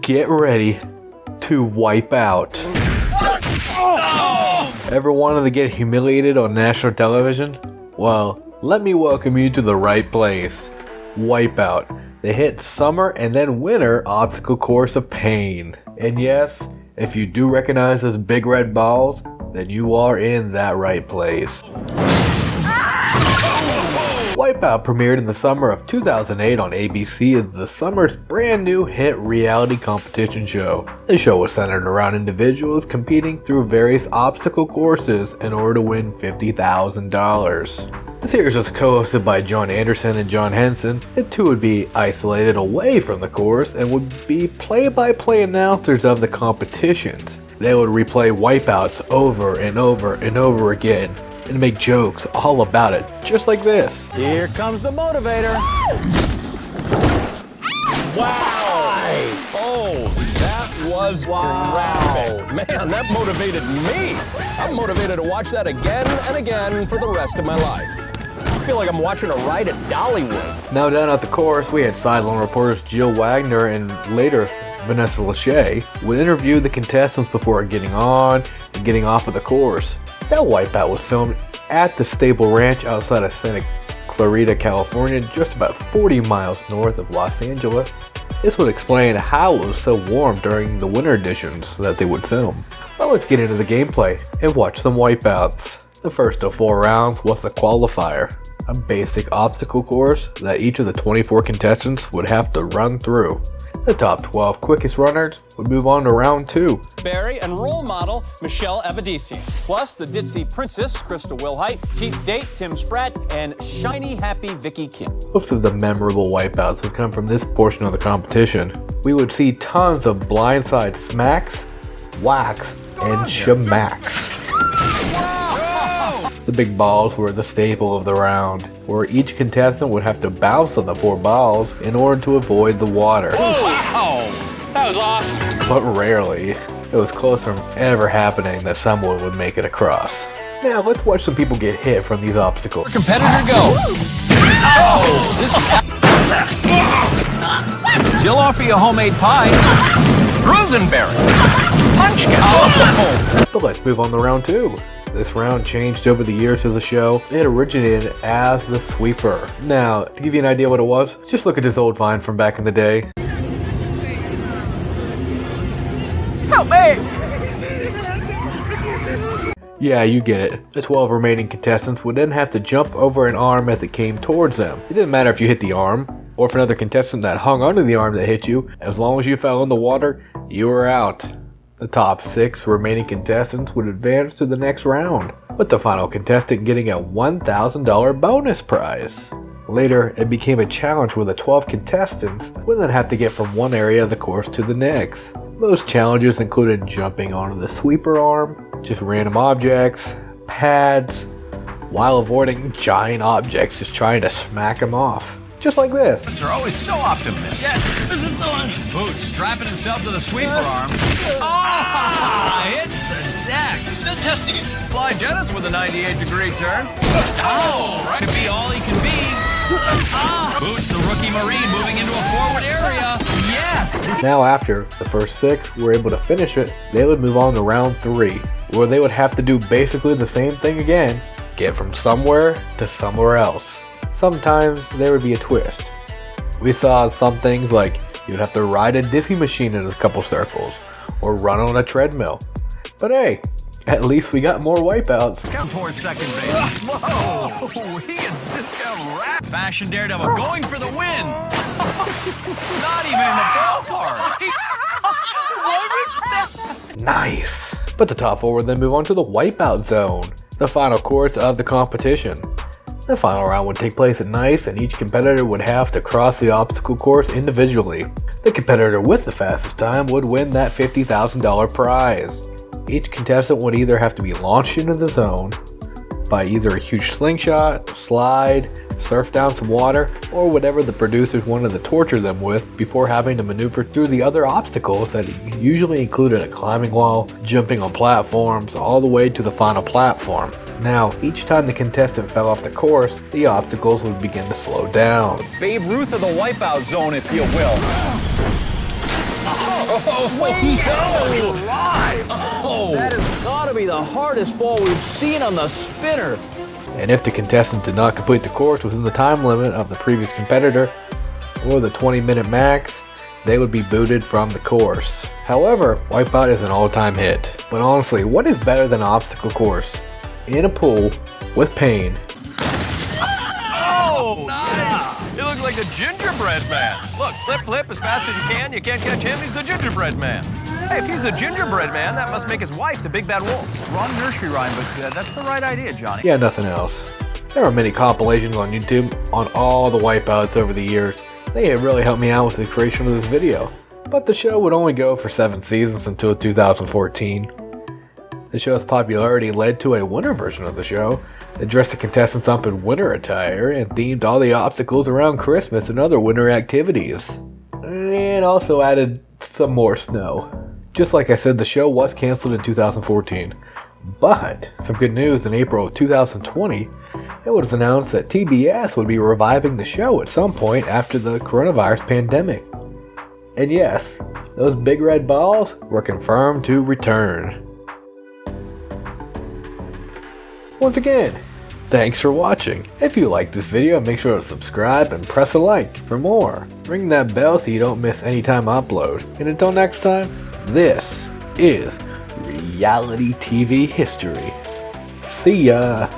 Get ready to wipe out. Ever wanted to get humiliated on national television? Well, let me welcome you to the right place. Wipeout, the hit summer and then winter obstacle course of pain. And yes, if you do recognize those big red balls, then you are in that right place. Wipeout premiered in the summer of 2008 on ABC as the summer's brand new hit reality competition show. The show was centered around individuals competing through various obstacle courses in order to win $50,000. The series was co-hosted by John Anderson and John Henson. The two would be isolated away from the course and would be play-by-play announcers of the competitions. They would replay wipeouts over and over and over again and make jokes all about it, just like this. Here comes the motivator. Wow! Oh, that was graphic. Man, that motivated me. I'm motivated to watch that again and again for the rest of my life. I feel like I'm watching a ride at Dollywood. Now down at the course, we had sideline reporters Jill Wagner and later Vanessa Lachey would interview the contestants before getting on and getting off of the course. That wipeout was filmed at the Stable Ranch outside of Santa Clarita, California, just about 40 miles north of Los Angeles. This would explain how it was so warm during the winter editions that they would film. Well, let's get into the gameplay and watch some wipeouts. The first of 4 rounds was the qualifier, a basic obstacle course that each of the 24 contestants would have to run through. The top 12 quickest runners would move on to round 2. Barry and role model Michelle Evadisi, plus the ditzy princess Krista Wilhite, cheap date Tim Spratt, and shiny happy Vicky Kim. Most of the memorable wipeouts would come from this portion of the competition. We would see tons of blindside smacks, whacks, and shamacks. The big balls were the staple of the round, where each contestant would have to bounce on the 4 balls in order to avoid the water. Oh, wow! That was awesome! But rarely, it was close from ever happening that someone would make it across. Now let's watch some people get hit from these obstacles. Competitor go! Oh! This is... She'll offer you a homemade pie. Rosenberry! Punch guy! Oh. But let's move on to round 2. This round changed over the years of the show. It originated as the sweeper. Now, to give you an idea what it was, just look at this old vine from back in the day. Help me! Yeah, you get it. The 12 remaining contestants would then have to jump over an arm as it came towards them. It didn't matter if you hit the arm, or if another contestant that hung onto the arm that hit you. As long as you fell in the water, you were out. The top 6 remaining contestants would advance to the next round, with the final contestant getting a $1,000 bonus prize. Later, it became a challenge where the 12 contestants would then have to get from one area of the course to the next. Most challenges included jumping onto the sweeper arm, just random objects, pads, while avoiding giant objects just trying to smack them off. Just like this. They're always so optimistic. Yes, this is the one. Boots strapping himself to the sweeper arm. Oh! Hits the deck. Still testing it. Fly Dennis with a 98-degree turn. Oh! Right to be all he can be. Boots, the rookie Marine, moving into a forward area. Yes! Now after the first 6 were able to finish it, they would move on to round 3, where they would have to do basically the same thing again. Get from somewhere to somewhere else. Sometimes there would be a twist. We saw some things like you'd have to ride a dizzy machine in a couple circles, or run on a treadmill. But hey, at least we got more wipeouts. Count towards second base. Whoa! He is discount rap. Fashion daredevil going for the win. Not even in the ballpark. What was that? Nice! But the top 4 would then move on to the wipeout zone, the final course of the competition. The final round would take place at night, and each competitor would have to cross the obstacle course individually. The competitor with the fastest time would win that $50,000 prize. Each contestant would either have to be launched into the zone by either a huge slingshot, slide, surf down some water, or whatever the producers wanted to torture them with before having to maneuver through the other obstacles that usually included a climbing wall, jumping on platforms, all the way to the final platform. Now, each time the contestant fell off the course, the obstacles would begin to slow down. Babe Ruth of the wipeout zone, if you will. Swing and drive! Oh. That has got to be the hardest fall we've seen on the spinner. And if the contestant did not complete the course within the time limit of the previous competitor, or the 20-minute max, they would be booted from the course. However, Wipeout is an all-time hit. But honestly, what is better than an obstacle course? In a pool, with pain. Oh, nice! You look like the gingerbread man. Look, flip, flip as fast as you can. You can't catch him, he's the gingerbread man. Hey, if he's the gingerbread man, that must make his wife the big bad wolf. Wrong nursery rhyme, but that's the right idea, Johnny. Yeah, nothing else. There are many compilations on YouTube on all the Wipeouts over the years. They have really helped me out with the creation of this video. But the show would only go for 7 seasons until 2014. The show's popularity led to a winter version of the show that dressed the contestants up in winter attire and themed all the obstacles around Christmas and other winter activities. And also added some more snow. Just like I said, the show was canceled in 2014. But some good news: in April of 2020, it was announced that TBS would be reviving the show at some point after the coronavirus pandemic. And yes, those big red balls were confirmed to return. Once again, thanks for watching. If you liked this video, make sure to subscribe and press a like for more. Ring that bell so you don't miss any time I upload. And until next time, this is reality TV history. See ya!